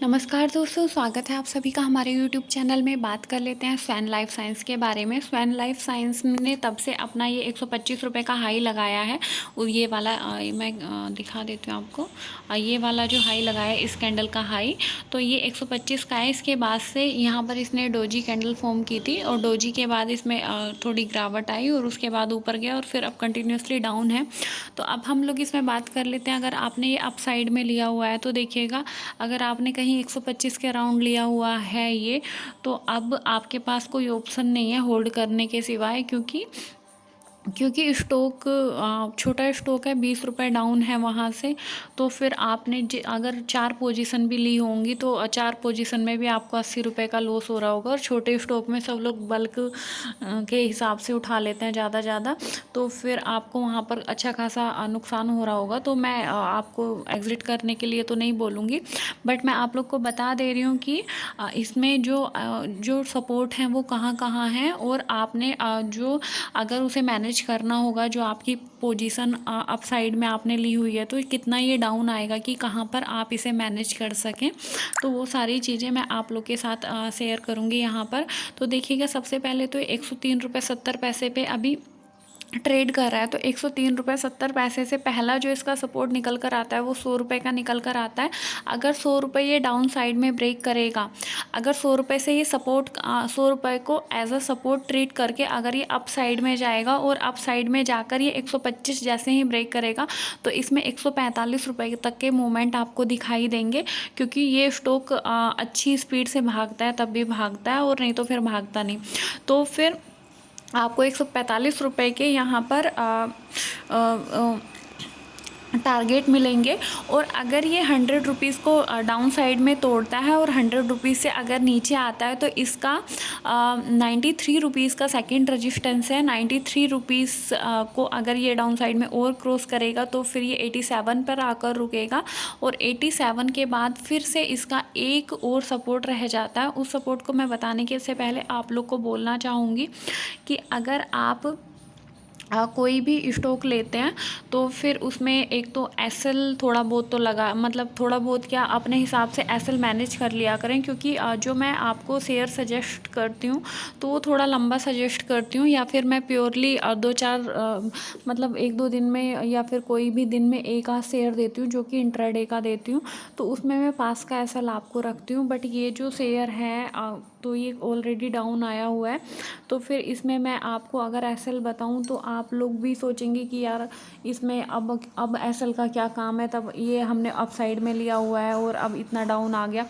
नमस्कार दोस्तों, स्वागत है आप सभी का हमारे यूट्यूब चैनल में। बात कर लेते हैं स्वैन लाइफ साइंस के बारे में। स्वैन लाइफ साइंस ने तब से अपना ये 125 रुपये का हाई लगाया है। और ये वाला मैं दिखा देती हूँ आपको। ये वाला जो हाई लगाया है, इस कैंडल का हाई, तो ये 125 का है। इसके बाद से यहाँ पर इसने डोजी कैंडल फॉर्म की थी और डोजी के बाद इसमें थोड़ी गिरावट आई और उसके बाद ऊपर गया और फिर अब कंटिन्यूसली डाउन है। तो अब हम लोग इसमें बात कर लेते हैं। अगर आपने ये अप साइड में लिया हुआ है तो देखिएगा, अगर आपने कहीं 125 के अराउंड लिया हुआ है ये, तो अब आपके पास कोई ऑप्शन नहीं है होल्ड करने के सिवाय, क्योंकि स्टॉक छोटा स्टॉक है, 20 रुपये डाउन है वहाँ से। तो फिर आपने अगर 4 पोजीशन भी ली होंगी तो 4 पोजीशन में भी आपको 80 रुपये का लॉस हो रहा होगा। और छोटे स्टॉक में सब लोग बल्क के हिसाब से उठा लेते हैं ज़्यादा, तो फिर आपको वहाँ पर अच्छा खासा नुकसान हो रहा होगा। तो मैं आपको एग्ज़िट करने के लिए तो नहीं बोलूँगी, बट मैं आप लोग को बता दे रही हूँ कि इसमें जो सपोर्ट हैं वो कहाँ कहाँ हैं, और आपने जो अगर उसे मैनेज करना होगा, जो आपकी पोजीशन अप साइड में आपने ली हुई है, तो कितना ये डाउन आएगा कि कहाँ पर आप इसे मैनेज कर सकें। तो वो सारी चीज़ें मैं आप लोग के साथ शेयर करूँगी यहाँ पर। तो देखिएगा, सबसे पहले तो 103 रुपये 70 पैसे पे अभी ट्रेड कर रहा है। तो 103 रुपये 70 पैसे से पहला जो इसका सपोर्ट निकल कर आता है वो 100 रुपये का निकल कर आता है। अगर 100 रुपये ये डाउन साइड में ब्रेक करेगा, अगर 100 रुपये से ये 100 रुपये को एज अ सपोर्ट ट्रीट करके अगर ये अप साइड में जाएगा और अप साइड में जाकर ये 125 जैसे ही ब्रेक करेगा, तो इसमें 145 रुपये तक के मूवमेंट आपको दिखाई देंगे। क्योंकि ये स्टॉक अच्छी स्पीड से भागता है, तब भी भागता है, और नहीं तो फिर भागता नहीं। तो फिर आपको 145 रुपये के यहाँ पर टारगेट मिलेंगे। और अगर ये 100 रुपीज़ को डाउन साइड में तोड़ता है और 100 रुपीज़ से अगर नीचे आता है, तो इसका 93 रुपीज़ का सेकंड रजिस्टेंस है। 93 रुपीज़ को अगर ये डाउन साइड में और क्रॉस करेगा तो फिर ये 87 पर आकर रुकेगा, और 87 के बाद फिर से इसका एक और सपोर्ट रह जाता है। उस सपोर्ट को मैं बताने के से पहले आप लोग को बोलना चाहूँगी कि अगर आप कोई भी स्टॉक लेते हैं तो फिर उसमें एक तो एसएल थोड़ा बहुत तो लगा, मतलब थोड़ा बहुत क्या, अपने हिसाब से एसएल मैनेज कर लिया करें। क्योंकि जो मैं आपको शेयर सजेस्ट करती हूँ तो वो थोड़ा लंबा सजेस्ट करती हूँ, या फिर मैं प्योरली 2-4 मतलब 1-2 दिन में या फिर कोई भी दिन में एक आध शेयर देती हूँ, जो कि इंट्राडे का देती हूँ। तो उसमें मैं पास का एसएल आपको रखती हूँ। बट ये जो शेयर है तो ये ऑलरेडी डाउन आया हुआ है, तो फिर इसमें मैं आपको अगर एसएल बताऊं तो आप लोग भी सोचेंगे कि यार इसमें अब एसएल का क्या काम है, तब ये हमने अप साइड में लिया हुआ है और अब इतना डाउन आ गया।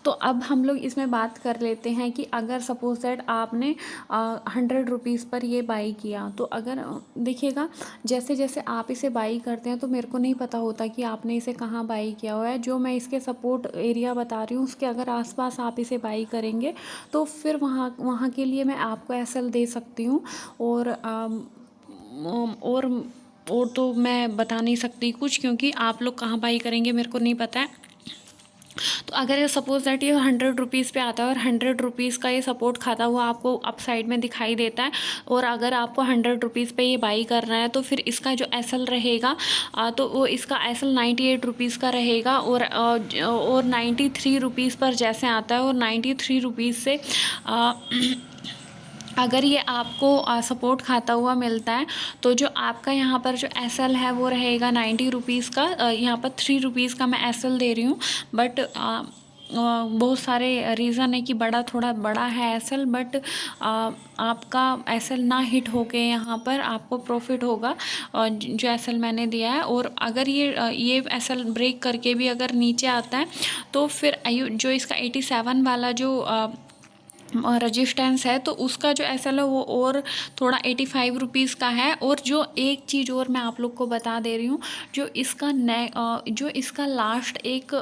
तो अब हम लोग इसमें बात कर लेते हैं कि अगर सपोज दैट आपने 100 रुपीज़ पर ये बाई किया, तो अगर देखिएगा, जैसे जैसे आप इसे बाई करते हैं तो मेरे को नहीं पता होता कि आपने इसे कहाँ बाई किया हुआ है। जो मैं इसके सपोर्ट एरिया बता रही हूँ उसके अगर आसपास आप इसे बाई करेंगे तो फिर वहाँ वहाँ के लिए मैं आपको एसएल दे सकती हूँ। और और और तो मैं बता नहीं सकती कुछ, क्योंकि आप लोग कहाँ बाई करेंगे मेरे को नहीं पता है। तो अगर सपोज दैट ये 100 रुपीज़ पे आता है और 100 रुपीज़ का ये सपोर्ट खाता हुआ आपको अप साइड में दिखाई देता है, और अगर आपको 100 रुपीज़ पे ये बाई करना है, तो फिर इसका जो एसएल रहेगा तो वो इसका एसएल 98 रुपीज़ का रहेगा। और 93 रुपीज़ पर जैसे आता है, और 93 रुपीज़ से अगर ये आपको सपोर्ट खाता हुआ मिलता है, तो जो आपका यहाँ पर जो एसएल है वो रहेगा 90 रुपीज़ का। यहाँ पर 3 रुपीज़ का मैं एसएल दे रही हूँ, बट बहुत सारे रीज़न है कि थोड़ा बड़ा है एसएल, बट आपका एसएल ना हिट होके यहाँ पर आपको प्रॉफिट होगा जो एसएल मैंने दिया है। और अगर ये एसएल ब्रेक करके भी अगर नीचे आता है, तो फिर जो इसका 87 वाला जो रजिस्टेंस है, तो उसका जो एसएल है वो और थोड़ा 85 रुपीज़ का है। और जो एक चीज़ और मैं आप लोग को बता दे रही हूँ, जो इसका लास्ट एक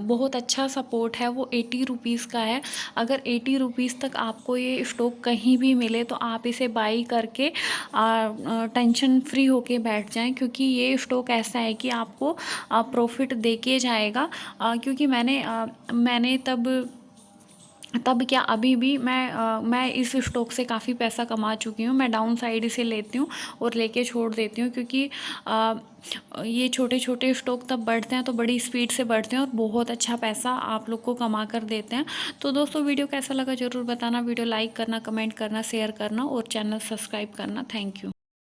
बहुत अच्छा सपोर्ट है वो 80 रुपीज़ का है। अगर 80 रुपीज़ तक आपको ये स्टॉक कहीं भी मिले तो आप इसे बाई करके टेंशन फ्री होके बैठ जाएं, क्योंकि ये स्टॉक ऐसा है कि आपको प्रॉफिट दे के जाएगा। क्योंकि मैंने तब तब क्या अभी भी मैं इस स्टॉक से काफ़ी पैसा कमा चुकी हूँ। मैं डाउन साइड इसे लेती हूँ और लेके छोड़ देती हूँ, क्योंकि ये छोटे छोटे स्टॉक तब बढ़ते हैं तो बड़ी स्पीड से बढ़ते हैं और बहुत अच्छा पैसा आप लोग को कमा कर देते हैं। तो दोस्तों वीडियो कैसा लगा ज़रूर बताना। वीडियो लाइक करना, कमेंट करना, शेयर करना और चैनल सब्सक्राइब करना। Thank you.